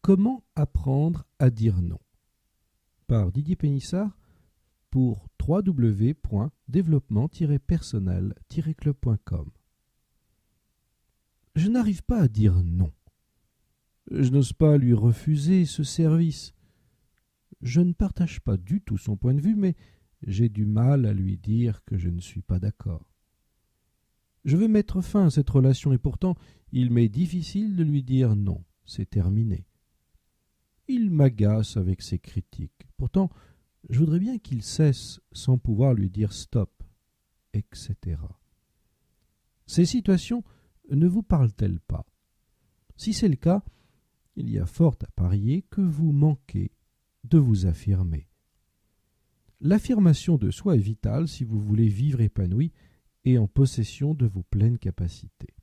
Comment apprendre à dire non par Didier Pénissard pour www.développement-personnel-club.com. Je n'arrive pas à dire non. Je n'ose pas lui refuser ce service. Je ne partage pas du tout son point de vue, mais j'ai du mal à lui dire que je ne suis pas d'accord. Je veux mettre fin à cette relation et pourtant, il m'est difficile de lui dire non, c'est terminé. Il m'agace avec ses critiques. Pourtant, je voudrais bien qu'il cesse sans pouvoir lui dire stop, etc. Ces situations ne vous parlent-elles pas? Si c'est le cas, il y a fort à parier que vous manquez de vous affirmer. L'affirmation de soi est vitale si vous voulez vivre épanoui et en possession de vos pleines capacités.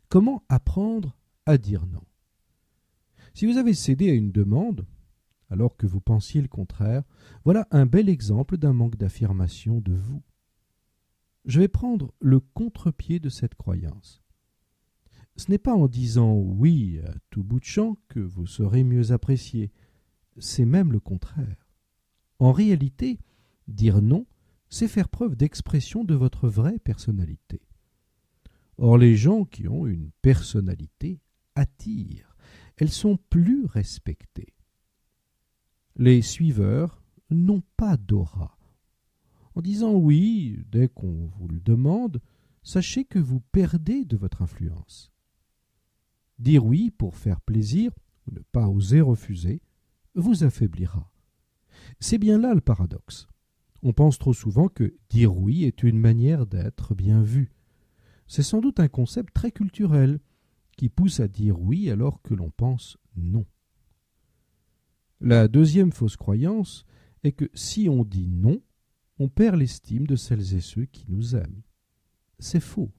Comment apprendre à dire non? Si vous avez cédé à une demande, alors que vous pensiez le contraire, voilà un bel exemple d'un manque d'affirmation de vous. Je vais prendre le contre-pied de cette croyance. Ce n'est pas en disant oui à tout bout de champ que vous serez mieux apprécié, c'est même le contraire. En réalité, dire non, c'est faire preuve d'expression de votre vraie personnalité. Or, les gens qui ont une personnalité attirent. Elles sont plus respectées. Les suiveurs n'ont pas d'aura. En disant oui, dès qu'on vous le demande, sachez que vous perdez de votre influence. Dire oui pour faire plaisir, ou ne pas oser refuser, vous affaiblira. C'est bien là le paradoxe. On pense trop souvent que dire oui est une manière d'être bien vu. C'est sans doute un concept très culturel qui pousse à dire oui alors que l'on pense non. La deuxième fausse croyance est que si on dit non, on perd l'estime de celles et ceux qui nous aiment. C'est faux.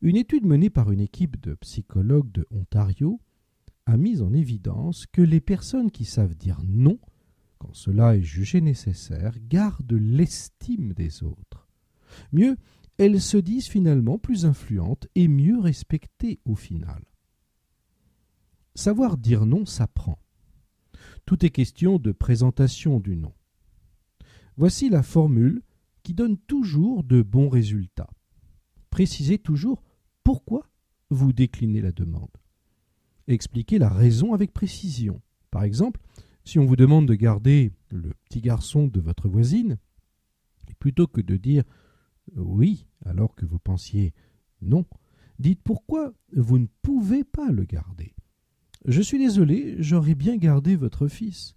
Une étude menée par une équipe de psychologues de Ontario a mis en évidence que les personnes qui savent dire non, quand cela est jugé nécessaire, gardent l'estime des autres. Mieux, elles se disent finalement plus influentes et mieux respectées au final. Savoir dire non s'apprend. Tout est question de présentation du non. Voici la formule qui donne toujours de bons résultats. Précisez toujours pourquoi vous déclinez la demande. Expliquez la raison avec précision. Par exemple, si on vous demande de garder le petit garçon de votre voisine, plutôt que de dire oui alors que vous pensiez non, dites pourquoi vous ne pouvez pas le garder. Je suis désolé, j'aurais bien gardé votre fils,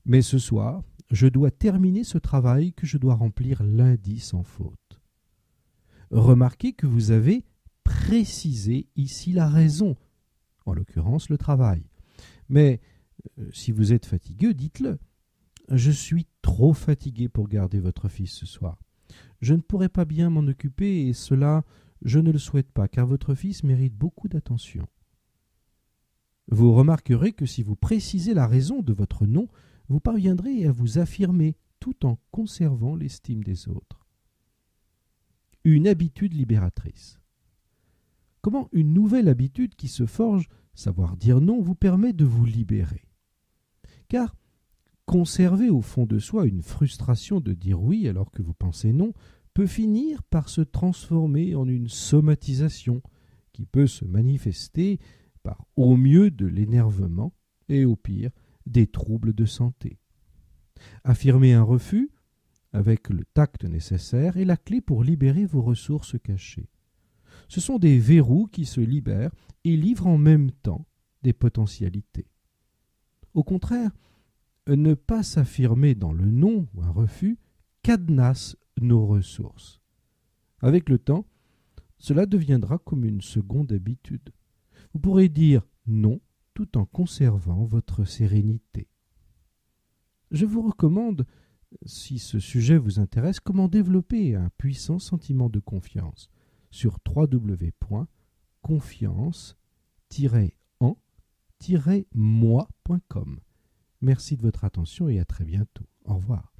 mais ce soir, je dois terminer ce travail que je dois remplir lundi sans faute. Remarquez que vous avez précisé ici la raison, en l'occurrence le travail. Mais si vous êtes fatigué, dites-le. Je suis trop fatigué pour garder votre fils ce soir. Je ne pourrai pas bien m'en occuper et cela, je ne le souhaite pas, car votre fils mérite beaucoup d'attention. Vous remarquerez que si vous précisez la raison de votre non, vous parviendrez à vous affirmer tout en conservant l'estime des autres. Une habitude libératrice. Comment une nouvelle habitude qui se forge, savoir dire non, vous permet de vous libérer? Car conserver au fond de soi une frustration de dire oui alors que vous pensez non peut finir par se transformer en une somatisation qui peut se manifester par au mieux de l'énervement et au pire des troubles de santé. Affirmer un refus avec le tact nécessaire est la clé pour libérer vos ressources cachées. Ce sont des verrous qui se libèrent et livrent en même temps des potentialités. Au contraire, ne pas s'affirmer dans le non ou un refus cadenasse nos ressources. Avec le temps, cela deviendra comme une seconde habitude. Vous pourrez dire non tout en conservant votre sérénité. Je vous recommande, si ce sujet vous intéresse, comment développer un puissant sentiment de confiance sur www.confiance-en-moi.com. Merci de votre attention et à très bientôt. Au revoir.